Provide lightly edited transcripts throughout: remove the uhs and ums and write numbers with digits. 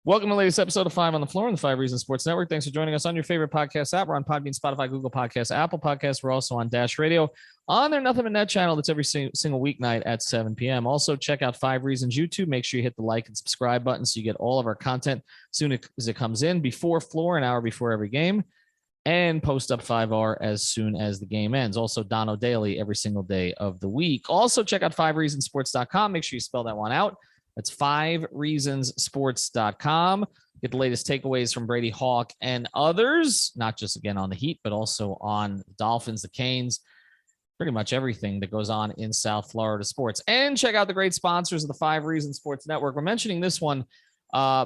Welcome to the latest episode of 5 on the Floor on the 5 Reasons Sports Network. Thanks for joining us on your favorite podcast app. We're on Podbean, Spotify, Google Podcasts, Apple Podcasts. We're also on Dash Radio on their Nothing But Net channel. That's every single weeknight at 7 p.m. Also, check out 5 Reasons YouTube. Make sure you hit the like and subscribe button so you get all of our content as soon as it comes in before Floor, an hour before every game, and post up 5R as soon as the game ends. Also, Dono Daily every single day of the week. Also, check out 5reasonsports.com. Make sure you spell that one out. That's 5reasonsports.com. Get the latest takeaways from Brady Hawk and others, not just again on the Heat, but also on the Dolphins, the Canes, pretty much everything that goes on in South Florida sports. And check out the great sponsors of the 5 Reasons Sports Network. We're mentioning this one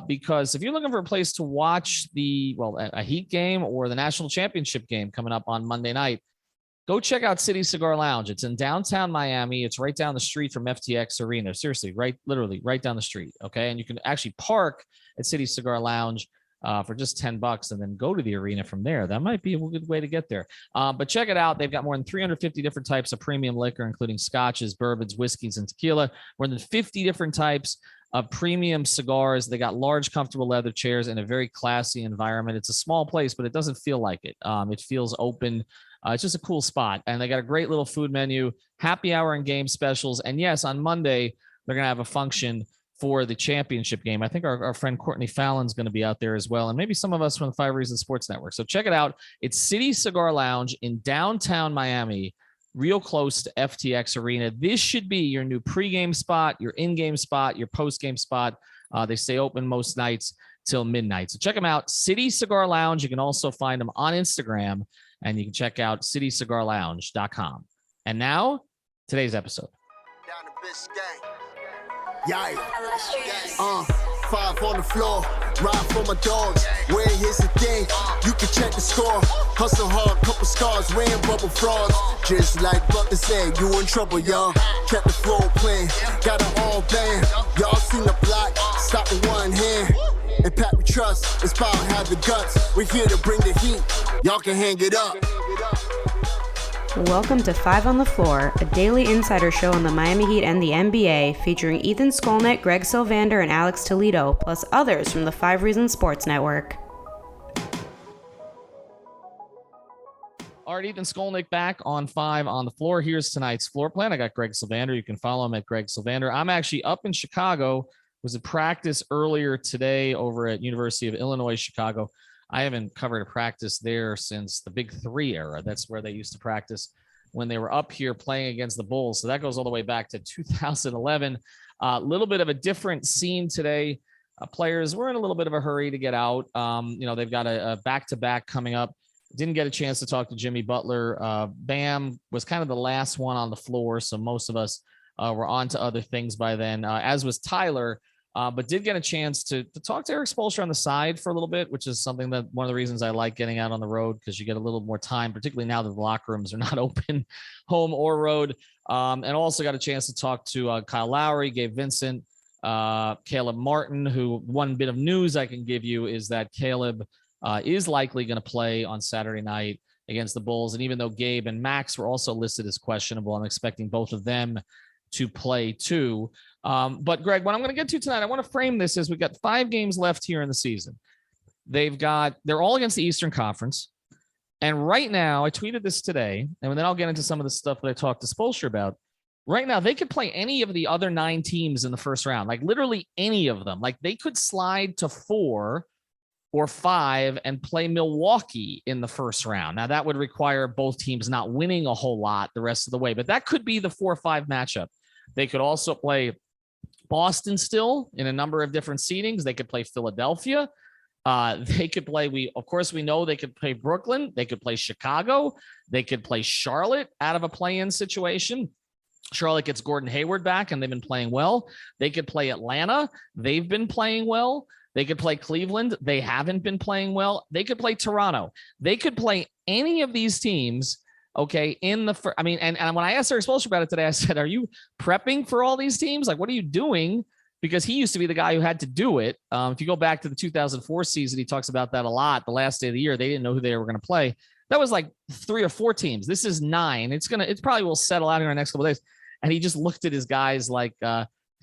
because if you're looking for a place to watch a Heat game or the national championship game coming up on Monday night, go check out City Cigar Lounge. It's in downtown Miami. It's right down the street from FTX Arena. Seriously, literally right down the street. Okay. And you can actually park at City Cigar Lounge for just $10 and then go to the arena from there. That might be a good way to get there. But check it out. They've got more than 350 different types of premium liquor, including scotches, bourbons, whiskeys, and tequila. More than 50 different types of premium cigars. They got large, comfortable leather chairs in a very classy environment. It's a small place, but it doesn't feel like it. It feels open. It's just a cool spot. And they got a great little food menu, happy hour and game specials. And yes, on Monday, they're going to have a function for the championship game. I think our friend Courtney Fallon's going to be out there as well. And maybe some of us from the 5 Reasons Sports Network. So check it out. It's City Cigar Lounge in downtown Miami, real close to FTX Arena. This should be your new pregame spot, your in-game spot, your post-game spot. They stay open most nights till midnight. So check them out. City Cigar Lounge. You can also find them on Instagram. And you can check out citycigarlounge.com. And now, today's episode. Down the bitch gang. 5 on the floor, ride for my dogs. Where here's the thing, you can check the score. Hustle hard, couple scars, wearing bubble frogs. Just like Butler said, you in trouble, y'all. Kept the floor playing, got it all band. Y'all seen the block, stop with one hand. And Pat we trust, it's power, have the guts. We're here to bring the heat, y'all can hang it up. Welcome to 5 on the Floor, a daily insider show on the Miami Heat and the NBA, featuring Ethan Skolnick, Greg Sylvander, and Alex Toledo, plus others from the 5 Reasons Sports Network. All right, Ethan Skolnick back on 5 on the Floor. Here's tonight's floor plan. I got Greg Sylvander. You can follow him at Greg Sylvander. I'm actually up in Chicago. Was at practice earlier today over at University of Illinois, Chicago. I haven't covered a practice there since the Big Three era. That's where they used to practice when they were up here playing against the Bulls. So that goes all the way back to 2011. A little bit of a different scene today. Players were in a little bit of a hurry to get out. They've got a back-to-back coming up. Didn't get a chance to talk to Jimmy Butler. Bam was kind of the last one on the floor, so most of us were on to other things by then, as was Tyler. But did get a chance to talk to Erik Spoelstra on the side for a little bit, which is something that one of the reasons I like getting out on the road, because you get a little more time, particularly now that the locker rooms are not open, home or road. And also got a chance to talk to Kyle Lowry, Gabe Vincent, Caleb Martin, who one bit of news I can give you is that Caleb is likely going to play on Saturday night against the Bulls. And even though Gabe and Max were also listed as questionable, I'm expecting both of them to play too. But Greg, what I'm going to get to tonight, I want to frame this as we've got 5 games left here in the season. They're all against the Eastern Conference. And right now, I tweeted this today, and then I'll get into some of the stuff that I talked to Spoelstra about. Right now, they could play any of the other 9 teams in the first round, like literally any of them. Like they could slide to 4 or 5 and play Milwaukee in the first round. Now, that would require both teams not winning a whole lot the rest of the way, but that could be the 4-5 matchup. They could also play Boston still in a number of different seedings. They could play Philadelphia. They could play, we know they could play Brooklyn. They could play Chicago. They could play Charlotte out of a play-in situation. Charlotte gets Gordon Hayward back, and they've been playing well. They could play Atlanta. They've been playing well. They could play Cleveland. They haven't been playing well. They could play Toronto. They could play any of these teams, okay, and when I asked Erik Spoelstra about it today, I said, are you prepping for all these teams? Like, what are you doing? Because he used to be the guy who had to do it. If you go back to the 2004 season, he talks about that a lot. The last day of the year, they didn't know who they were going to play. That was like 3 or 4 teams. This is 9. It probably will settle out in our next couple of days. And he just looked at his guys like,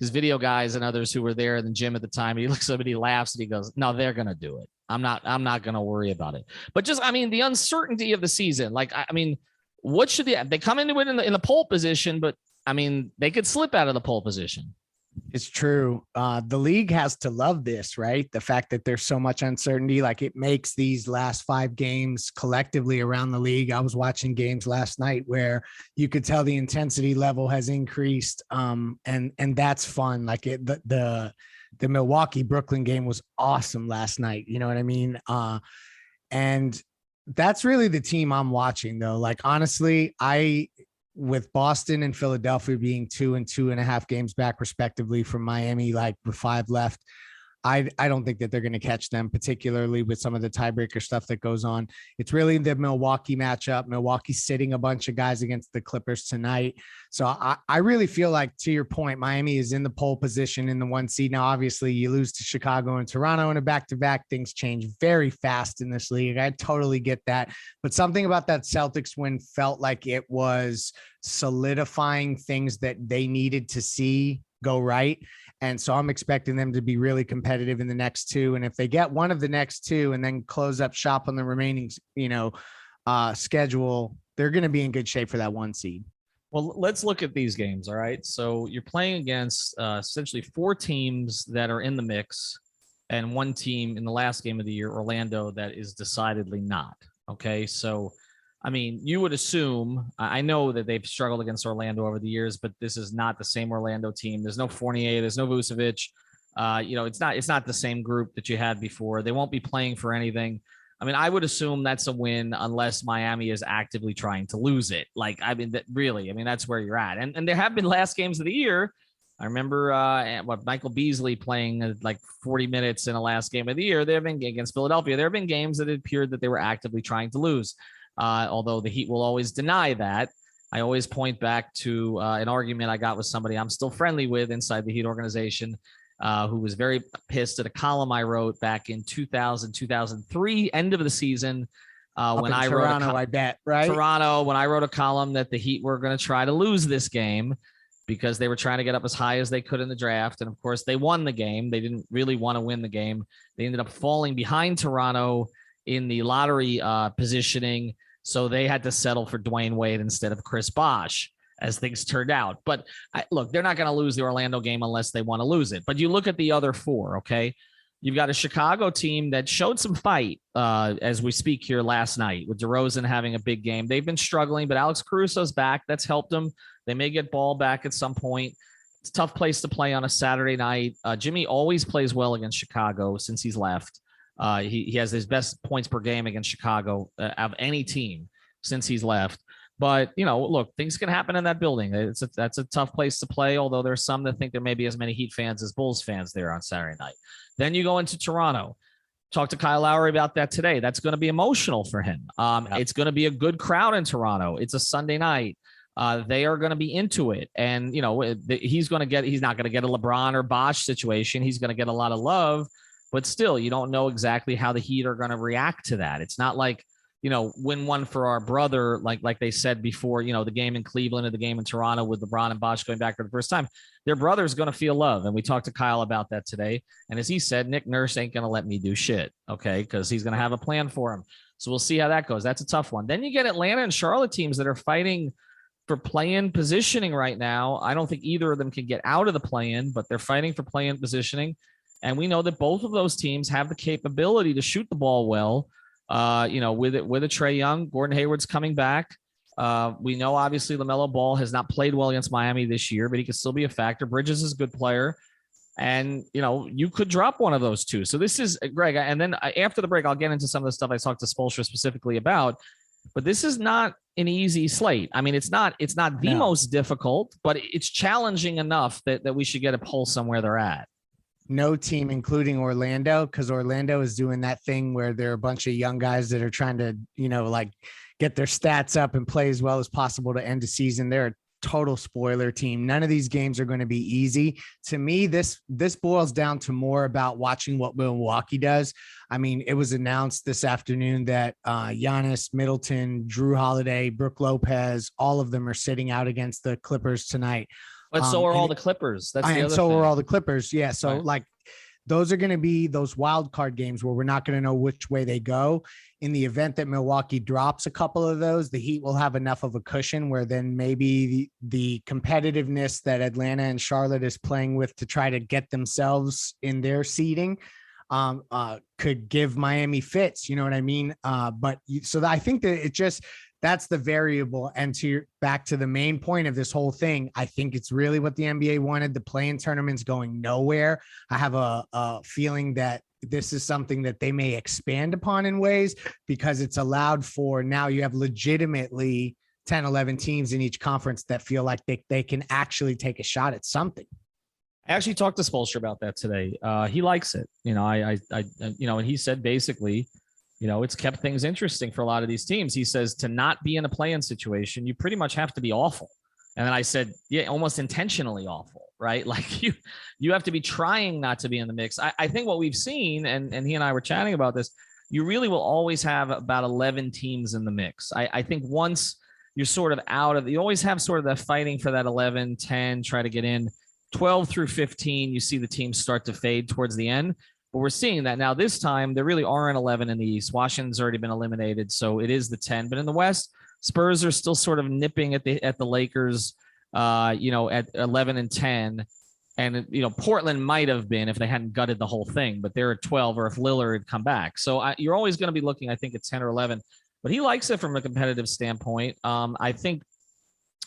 his video guys and others who were there in the gym at the time. He looks up and he laughs and he goes, no, they're going to do it. I'm not going to worry about it. But just, I mean, the uncertainty of the season, like, I mean, what should they come into it in the pole position, but I mean, they could slip out of the pole position. It's true. The league has to love this, right? The fact that there's so much uncertainty, like it makes these last 5 games collectively around the league. I was watching games last night where you could tell the intensity level has increased. And that's fun. Like the Milwaukee Brooklyn game was awesome last night. You know what I mean? And that's really the team I'm watching though. Like, honestly, with Boston and Philadelphia being 2 and 2.5 games back respectively from Miami, like with 5 left, I don't think that they're going to catch them, particularly with some of the tiebreaker stuff that goes on. It's really the Milwaukee matchup. Milwaukee's sitting a bunch of guys against the Clippers tonight. So I really feel like, to your point, Miami is in the pole position in the 1 seed. Now, obviously you lose to Chicago and Toronto in a back-to-back. Things change very fast in this league. I totally get that. But something about that Celtics win felt like it was solidifying things that they needed to see go right. And so I'm expecting them to be really competitive in the next 2. And if they get one of the next 2 and then close up shop on the remaining, schedule, they're going to be in good shape for that 1 seed. Well, let's look at these games. All right. So you're playing against essentially 4 teams that are in the mix and 1 team in the last game of the year, Orlando, that is decidedly not. Okay. So, I mean, you would assume, I know that they've struggled against Orlando over the years, but this is not the same Orlando team. There's no Fournier, there's no Vucevic. It's not the same group that you had before. They won't be playing for anything. I mean, I would assume that's a win unless Miami is actively trying to lose it. Like, I mean, that's where you're at. And there have been last games of the year. I remember Michael Beasley playing like 40 minutes in the last game of the year. There have been against Philadelphia. There have been games that it appeared that they were actively trying to lose. Although the Heat will always deny that. I always point back to an argument I got with somebody I'm still friendly with inside the Heat organization, who was very pissed at a column I wrote back in 2003, end of the season. When I wrote Toronto, I bet, right? Toronto, when I wrote a column that the Heat were going to try to lose this game because they were trying to get up as high as they could in the draft. And of course, they won the game. They didn't really want to win the game. They ended up falling behind Toronto in the lottery positioning. So they had to settle for Dwayne Wade instead of Chris Bosh, as things turned out. But look, they're not going to lose the Orlando game unless they want to lose it. But you look at the other 4, okay? You've got a Chicago team that showed some fight as we speak here last night with DeRozan having a big game. They've been struggling, but Alex Caruso's back. That's helped them. They may get Ball back at some point. It's a tough place to play on a Saturday night. Jimmy always plays well against Chicago since he's left. He has his best points per game against Chicago of any team since he's left. But, look, things can happen in that building. That's a tough place to play, although there's some that think there may be as many Heat fans as Bulls fans there on Saturday night. Then you go into Toronto. Talked to Kyle Lowry about that today. That's going to be emotional for him. It's going to be a good crowd in Toronto. It's a Sunday night. They are going to be into it. And, he's not going to get a LeBron or Bosh situation. He's going to get a lot of love. But still, you don't know exactly how the Heat are going to react to that. It's not like, win one for our brother, like they said before, the game in Cleveland or the game in Toronto with LeBron and Bosh going back for the first time. Their brother's going to feel love. And we talked to Kyle about that today. And as he said, Nick Nurse ain't going to let me do shit, okay, because he's going to have a plan for him. So we'll see how that goes. That's a tough one. Then you get Atlanta and Charlotte teams that are fighting for play-in positioning right now. I don't think either of them can get out of the play-in, but they're fighting for play-in positioning. And we know that both of those teams have the capability to shoot the ball well. With a Trae Young, Gordon Hayward's coming back. We know obviously LaMelo Ball has not played well against Miami this year, but he can still be a factor. Bridges is a good player. And, you could drop one of those 2. So this is Greg. And then after the break, I'll get into some of the stuff I talked to Spoelstra specifically about. But this is not an easy slate. I mean, it's not the most difficult, but it's challenging enough that we should get a pulse on where they're at. No team, including Orlando, because Orlando is doing that thing where they're a bunch of young guys that are trying to, get their stats up and play as well as possible to end the season. They're a total spoiler team. None of these games are going to be easy. To me, this boils down to more about watching what Milwaukee does. I mean, it was announced this afternoon that Giannis, Middleton, Drew Holiday, Brook Lopez, all of them are sitting out against the Clippers tonight. But so are all the Clippers. That's the and other so thing. are all the Clippers. Yeah. So Right. like those are going to be those wild card games where we're not going to know which way they go. In the event that Milwaukee drops a couple of those, the Heat will have enough of a cushion where then maybe the competitiveness that Atlanta and Charlotte is playing with to try to get themselves in their seeding could give Miami fits. You know what I mean? So I think that it just, that's the variable. And back to the main point of this whole thing, I think it's really what the NBA wanted. The play-in tournament's going nowhere. I have a feeling that this is something that they may expand upon in ways because it's allowed for, now you have legitimately 10, 11 teams in each conference that feel like they can actually take a shot at something. I actually talked to Spoelstra about that today. He likes it. And he said basically, it's kept things interesting for a lot of these teams. He says to not be in a play-in situation, you pretty much have to be awful. And then I said, yeah, almost intentionally awful, right? Like you have to be trying not to be in the mix. I think what we've seen, and he and I were chatting about this, you really will always have about 11 teams in the mix. I think once you're sort of you always have sort of that fighting for that 11, 10, try to get in. 12 through 15, you see the teams start to fade towards the end. But we're seeing that now this time, there really aren't 11 in the East. Washington's already been eliminated, so it is the 10. But in the West, Spurs are still sort of nipping at the Lakers, at 11 and 10. And, Portland might have been if they hadn't gutted the whole thing, but they're at 12 or if Lillard had come back. So you're always going to be looking, I think, at 10 or 11. But he likes it from a competitive standpoint. I think,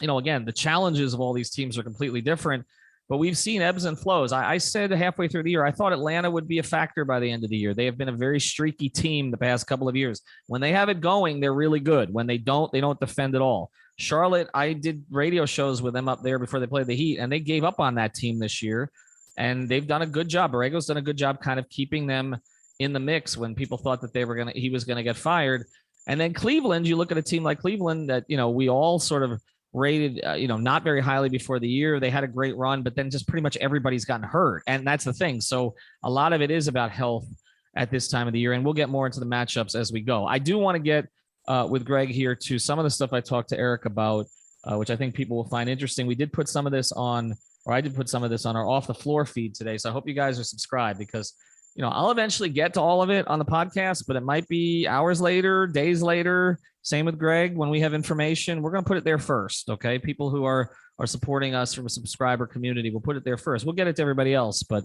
again, the challenges of all these teams are completely different. But we've seen ebbs and flows. I said halfway through the year, I thought Atlanta would be a factor by the end of the year. They have been a very streaky team the past couple of years. When they have it going, they're really good. When they don't defend at all. Charlotte, I did radio shows with them up there before they played the Heat, and they gave up on that team this year. And they've done a good job. Borrego's done a good job kind of keeping them in the mix when people thought that he was going to get fired. And then Cleveland, you look at a team like Cleveland that, we all sort of rated, not very highly before the year. They had a great run, but then just pretty much everybody's gotten hurt. And that's the thing. So a lot of it is about health at this time of the year. And we'll get more into the matchups as we go. I do want to get with Greg here to some of the stuff I talked to Erik about, which I think people will find interesting. I did put some of this on our off the floor feed today. So I hope you guys are subscribed because, I'll eventually get to all of it on the podcast, but it might be hours later, days later. Same with Greg. When we have information, we're going to put it there first. Okay. People who are supporting us from a subscriber community, we'll put it there first. We'll get it to everybody else, but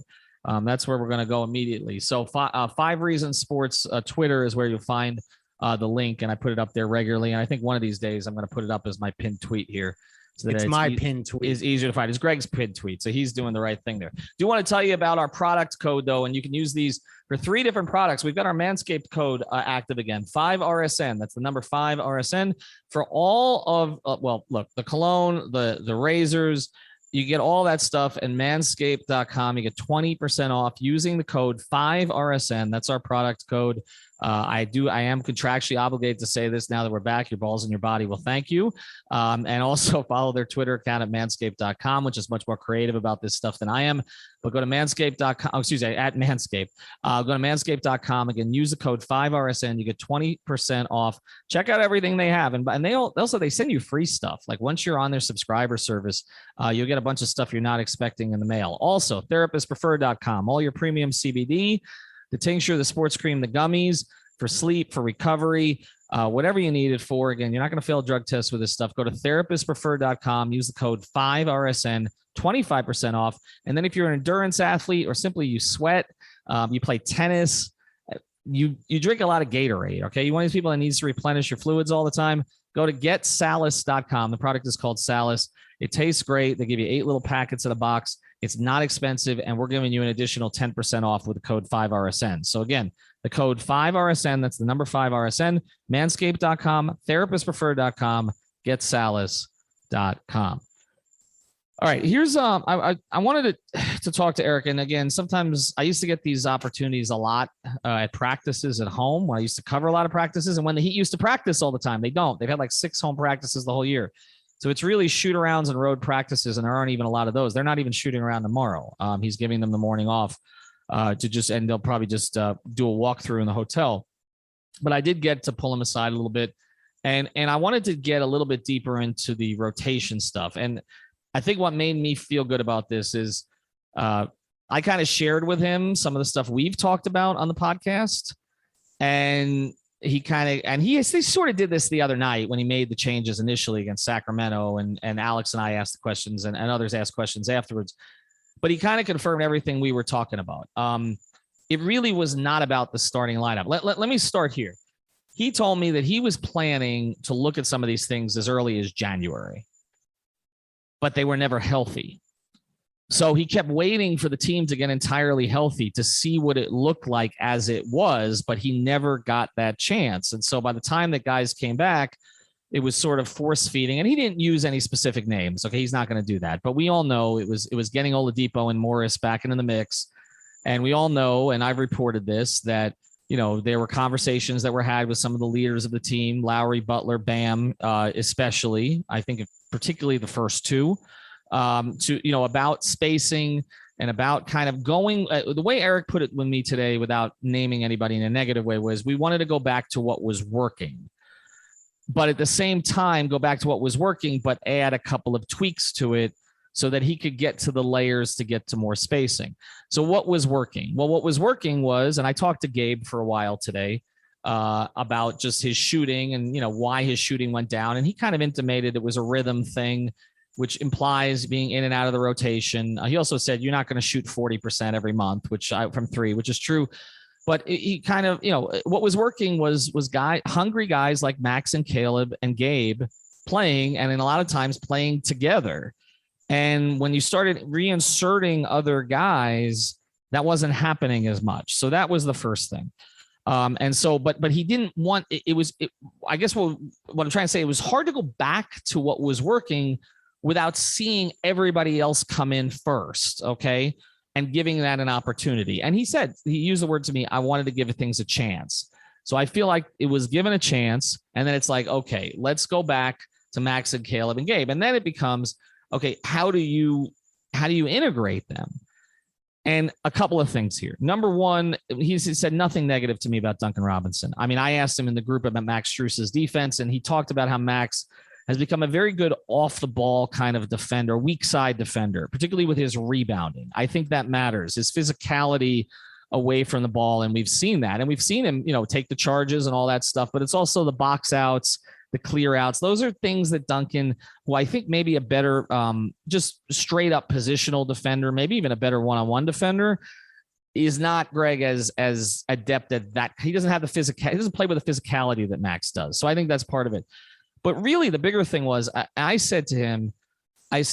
that's where we're going to go immediately. So 5 Reasons Sports Twitter is where you'll find the link. And I put it up there regularly. And I think one of these days I'm going to put it up as my pinned tweet here. So it's my pinned tweet. Is easier to find. It's Greg's pinned tweet. So he's doing the right thing there. Do want to tell you about our product code though, and you can use these for 3 different products. We've got our Manscaped code active again, 5RSN. That's the number 5RSN for all of, look, the cologne, the razors, you get all that stuff and manscaped.com. You get 20% off using the code 5RSN. That's our product code. I am contractually obligated to say this now that we're back. Your balls in your body will thank you. And also follow their Twitter account at manscaped.com, which is much more creative about this stuff than I am. But go to manscaped.com, at Manscaped. Go to manscaped.com. Again, use the code 5RSN. You get 20% off. Check out everything they have. And they send you free stuff. Like once you're on their subscriber service, you'll get a bunch of stuff you're not expecting in the mail. Also, therapistpreferred.com. All your premium CBD, the tincture, the sports cream, the gummies for sleep, for recovery, whatever you need it for. Again, you're not going to fail drug tests with this stuff. Go to therapistpreferred.com. Use the code 5RSN, 25% off. And then if you're an endurance athlete or simply you sweat, you play tennis, you drink a lot of Gatorade, okay? You're one of these people that needs to replenish your fluids all the time. Go to getsalus.com. The product is called Salus. It tastes great. They give you 8 little packets in a box. It's not expensive, and we're giving you an additional 10% off with the code 5RSN. So again, the code 5RSN, that's the number 5RSN, manscaped.com, therapistpreferred.com, getsalus.com. All right, here's I wanted to talk to Erik, and again, sometimes I used to get these opportunities a lot at practices at home when I used to cover a lot of practices, and when the Heat used to practice all the time, they don't. They've had like 6 home practices the whole year. So it's really shoot-arounds and road practices, and there aren't even a lot of those. They're not even shooting around tomorrow. He's giving them the morning off and they'll probably just do a walkthrough in the hotel. But I did get to pull him aside a little bit, and I wanted to get a little bit deeper into the rotation stuff. And I think what made me feel good about this is I kind of shared with him some of the stuff we've talked about on the podcast. And he sort of did this the other night when he made the changes initially against Sacramento, and Alex and I asked the questions and others asked questions afterwards. But he kind of confirmed everything we were talking about. It really was not about the starting lineup. Let me start here. He told me that he was planning to look at some of these things as early as January, but they were never healthy. So he kept waiting for the team to get entirely healthy to see what it looked like as it was, but he never got that chance. And so by the time that guys came back, it was sort of force feeding, and he didn't use any specific names. Okay, he's not going to do that, but we all know it was getting Oladipo and Morris back into the mix. And we all know, and I've reported this, that, there were conversations that were had with some of the leaders of the team, Lowry, Butler, Bam, especially, I think particularly the first two, about spacing and about kind of going, the way Erik put it with me today, without naming anybody in a negative way, was we wanted to go back to what was working, but at the same time, go back to what was working, but add a couple of tweaks to it so that he could get to the layers to get to more spacing. So what was working? Well, what was working was, and I talked to Gabe for a while today about just his shooting and, why his shooting went down. And he kind of intimated it was a rhythm thing, which implies being in and out of the rotation. He also said, you're not going to shoot 40% every month, from three, which is true. But he kind of, what was working was hungry guys like Max and Caleb and Gabe playing, and in a lot of times playing together. And when you started reinserting other guys, that wasn't happening as much. So that was the first thing. And so, but he didn't want, I guess what I'm trying to say, it was hard to go back to what was working without seeing everybody else come in first. Okay. And giving that an opportunity. And he used the word to me, I wanted to give things a chance. So I feel like it was given a chance. And then it's like, okay, let's go back to Max and Caleb and Gabe. And then it becomes, okay, how do you integrate them? And a couple of things here. Number one, he said nothing negative to me about Duncan Robinson. I mean, I asked him in the group about Max Strus's defense, and he talked about how Max has become a very good off the ball kind of defender, weak side defender, particularly with his rebounding. I think that matters, his physicality away from the ball. And we've seen that, and we've seen him, take the charges and all that stuff, but it's also the box outs, the clear outs. Those are things that Duncan, who I think maybe a better, just straight up positional defender, maybe even a better one-on-one defender, is not, Greg, as adept at that. He doesn't have the physical, he doesn't play with the physicality that Max does. So I think that's part of it. But really the bigger thing was, I said to him,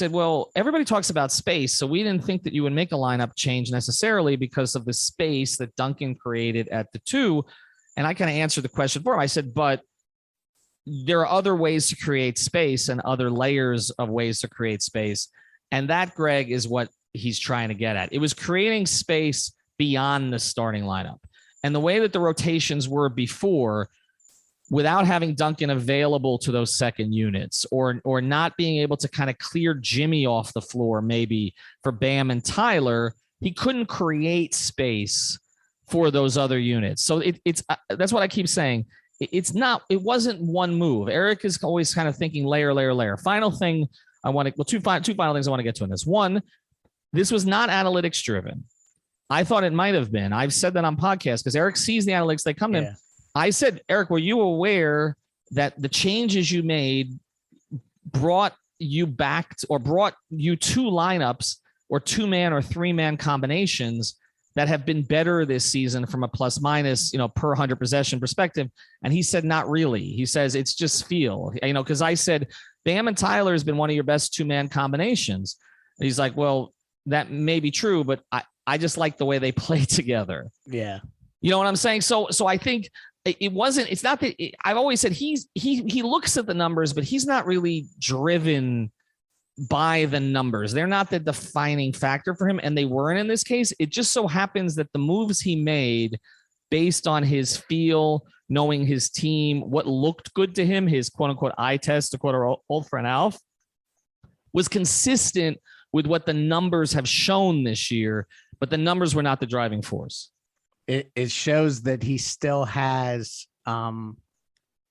well, everybody talks about space. So we didn't think that you would make a lineup change necessarily because of the space that Duncan created at the two. And I kind of answered the question for him. I said, but there are other ways to create space and other layers of ways to create space. And that, Greg, is what he's trying to get at. It was creating space beyond the starting lineup. And the way that the rotations were before, without having Duncan available to those second units, or not being able to kind of clear Jimmy off the floor, maybe for Bam and Tyler, he couldn't create space for those other units. So it's that's what I keep saying. It wasn't one move. Erik is always kind of thinking layer. Final thing two final things I want to get to in this. One, this was not analytics driven. I thought it might have been. I've said that on podcasts because Erik sees the analytics, they come to him. I said, Erik, were you aware that the changes you made brought you brought you two lineups or 2-man or 3-man combinations that have been better this season from a plus minus, per 100 possession perspective? And he said, not really. He says, it's just feel, because I said, Bam and Tyler has been one of your best 2-man combinations. And he's like, well, that may be true, but I just like the way they play together. Yeah. You know what I'm saying? So I think it's not that I've always said he looks at the numbers, but he's not really driven by the numbers. They're not the defining factor for him, and they weren't in this case. It just so happens that the moves he made based on his feel, knowing his team, what looked good to him, his quote unquote eye test, to quote our old friend Alf, was consistent with what the numbers have shown this year, but the numbers were not the driving force. It shows that he still has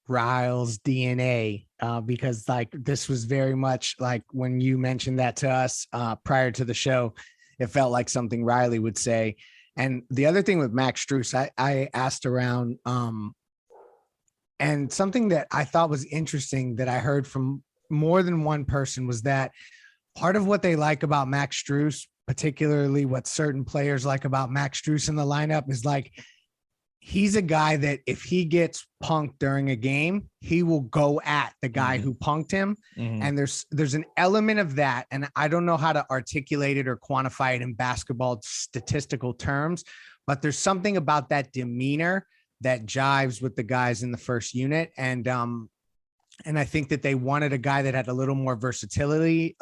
Riles DNA, because like this was very much like when you mentioned that to us prior to the show, it felt like something Riley would say. And the other thing with Max Strus, I asked around, and something that I thought was interesting that I heard from more than one person was that part of what they like about Max Strus, particularly what certain players like about Max Strus in the lineup, is like, he's a guy that if he gets punked during a game, he will go at the guy who punked him. And there's an element of that. And I don't know how to articulate it or quantify it in basketball statistical terms, but there's something about that demeanor that jives with the guys in the first unit. And I think that they wanted a guy that had a little more versatility,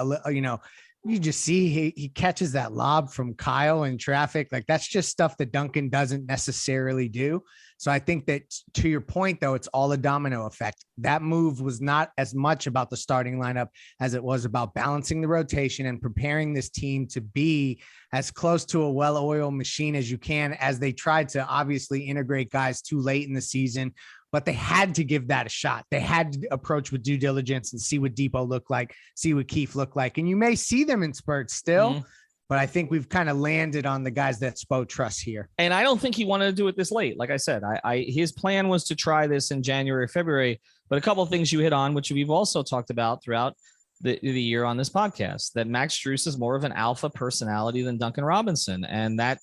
you just see he catches that lob from Kyle in traffic. Like that's just stuff that Duncan doesn't necessarily do. So I think that, to your point, though, it's all a domino effect. That move was not as much about the starting lineup as it was about balancing the rotation and preparing this team to be as close to a well-oiled machine as you can, as they tried to obviously integrate guys too late in the season. But they had to give that a shot. They had to approach with due diligence and see what Depot looked like, see what Keith looked like. And you may see them in spurts still, but I think we've kind of landed on the guys that Spo trusts here. And I don't think he wanted to do it this late. Like I said, his plan was to try this in January, February, but a couple of things you hit on, which we've also talked about throughout the year on this podcast, that Max Strus is more of an alpha personality than Duncan Robinson. And that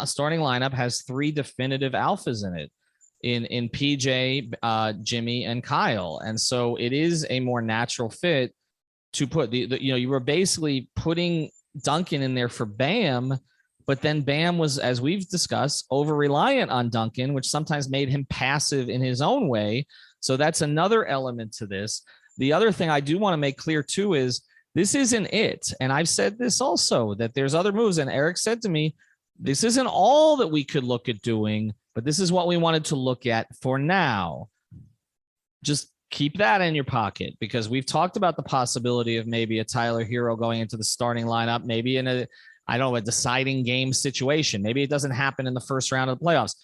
starting lineup has three definitive alphas in it. In PJ, Jimmy, and Kyle. And so it is a more natural fit to put you were basically putting Duncan in there for Bam, but then Bam was, as we've discussed, over reliant on Duncan, which sometimes made him passive in his own way. So that's another element to this. The other thing I do want to make clear too is this isn't it. And I've said this also, that there's other moves. And Erik said to me, this isn't all that we could look at doing, but this is what we wanted to look at for now. Just keep that in your pocket, because we've talked about the possibility of maybe a Tyler Hero going into the starting lineup, maybe in a deciding game situation. Maybe it doesn't happen in the first round of the playoffs,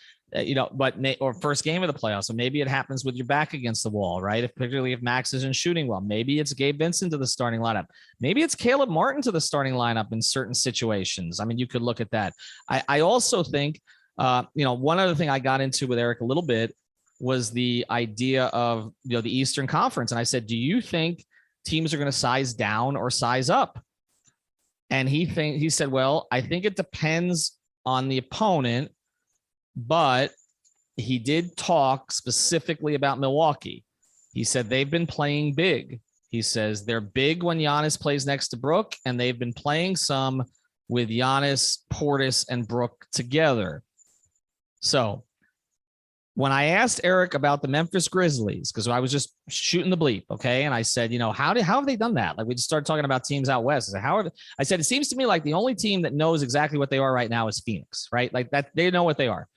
or first game of the playoffs. So maybe it happens with your back against the wall, right? Particularly if Max isn't shooting well. Maybe it's Gabe Vincent to the starting lineup. Maybe it's Caleb Martin to the starting lineup in certain situations. I mean, you could look at that. I also think, one other thing I got into with Erik a little bit was the idea of, the Eastern Conference. And I said, do you think teams are going to size down or size up? And he said, well, I think it depends on the opponent, but he did talk specifically about Milwaukee. He said they've been playing big. He says they're big when Giannis plays next to Brook, and they've been playing some with Giannis, Portis, and Brook together. So when I asked Erik about the Memphis Grizzlies, because I was just shooting the bleep, okay, and I said, how have they done that? Like, we just started talking about teams out west. I said, it seems to me like the only team that knows exactly what they are right now is Phoenix, right? Like that, they know what they are.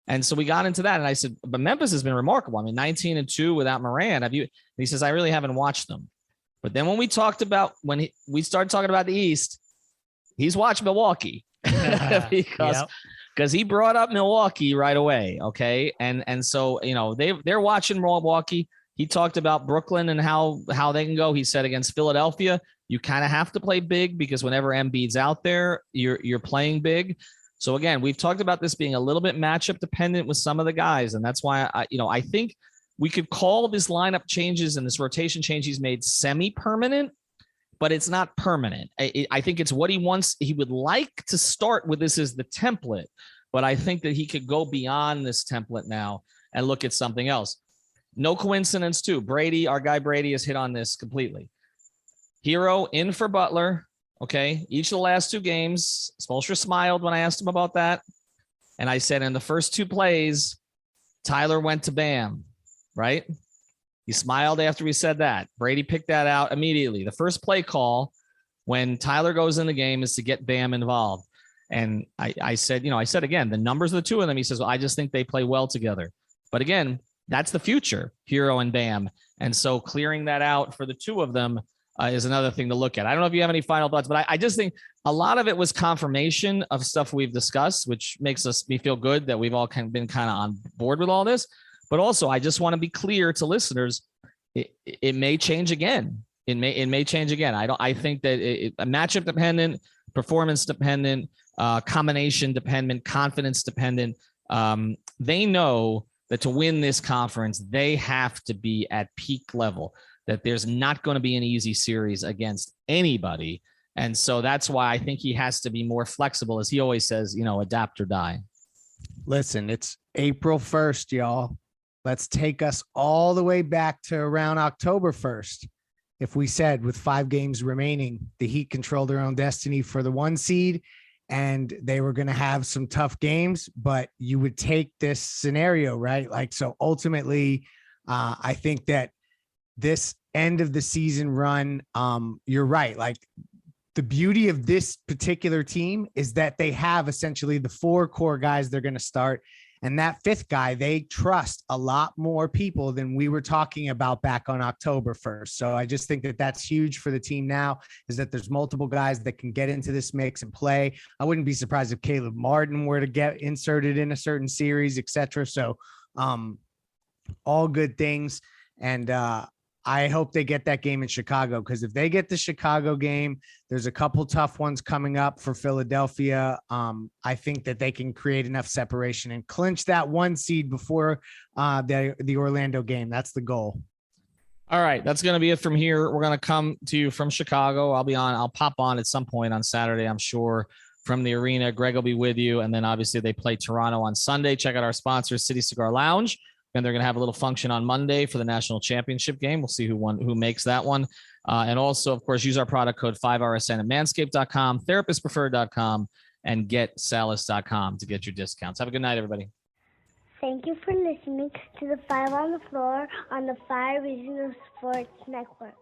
And so we got into that, and I said, but Memphis has been remarkable. I mean, 19-2 without Moran. He says, I really haven't watched them. But then when we started talking about the East, he's watched Milwaukee because he brought up Milwaukee right away. Okay. And so, they're watching Milwaukee. He talked about Brooklyn and how they can go. He said against Philadelphia, you kind of have to play big, because whenever Embiid's out there, you're playing big. So again, we've talked about this being a little bit matchup dependent with some of the guys. And that's why I think we could call this lineup changes and this rotation change he's made semi-permanent, but it's not permanent. I think it's what he wants. He would like to start with this as the template, but I think that he could go beyond this template now and look at something else. No coincidence too. Our guy Brady has hit on this completely. Hero in for Butler. Okay. Each of the last two games, Spoelstra smiled when I asked him about that. And I said, in the first two plays, Tyler went to Bam, right? He smiled after we said that. Brady picked that out immediately. The first play call when Tyler goes in the game is to get Bam involved. And I said, again, the numbers of the two of them, he says, well, I just think they play well together. But again, that's the future, Hero and Bam. And so clearing that out for the two of them is another thing to look at. I don't know if you have any final thoughts, but I just think a lot of it was confirmation of stuff we've discussed, which makes me feel good that we've all been kind of on board with all this. But also, I just want to be clear to listeners, it may change again. It may change again. I think that matchup dependent, performance dependent, combination dependent, confidence dependent. They know that to win this conference, they have to be at peak level, that there's not going to be an easy series against anybody. And so that's why I think he has to be more flexible, as he always says, adapt or die. Listen, it's April 1st, y'all. Let's take us all the way back to around October 1st. If we said with 5 games remaining, the Heat controlled their own destiny for the 1 seed and they were going to have some tough games, but you would take this scenario, right? Like, so ultimately, I think that this end of the season run, you're right. Like, the beauty of this particular team is that they have essentially the 4 core guys they're going to start. And that 5th guy, they trust a lot more people than we were talking about back on October 1st. So I just think that that's huge for the team now, is that there's multiple guys that can get into this mix and play. I wouldn't be surprised if Caleb Martin were to get inserted in a certain series, etc. So all good things. And I hope they get that game in Chicago, because if they get the Chicago game, there's a couple tough ones coming up for Philadelphia. I think that they can create enough separation and clinch that 1 seed before the Orlando game. That's the goal. All right, that's going to be it from here. We're going to come to you from Chicago. I'll pop on at some point on Saturday, I'm sure, from the arena. Greg will be with you. And then obviously they play Toronto on Sunday. Check out our sponsor, City Cigar Lounge. And they're going to have a little function on Monday for the national championship game. We'll see who makes that one. And also, of course, use our product code 5RSN at manscaped.com, therapistpreferred.com, and getsalis.com to get your discounts. Have a good night, everybody. Thank you for listening to the 5 on the Floor on the 5 Regional Sports Network.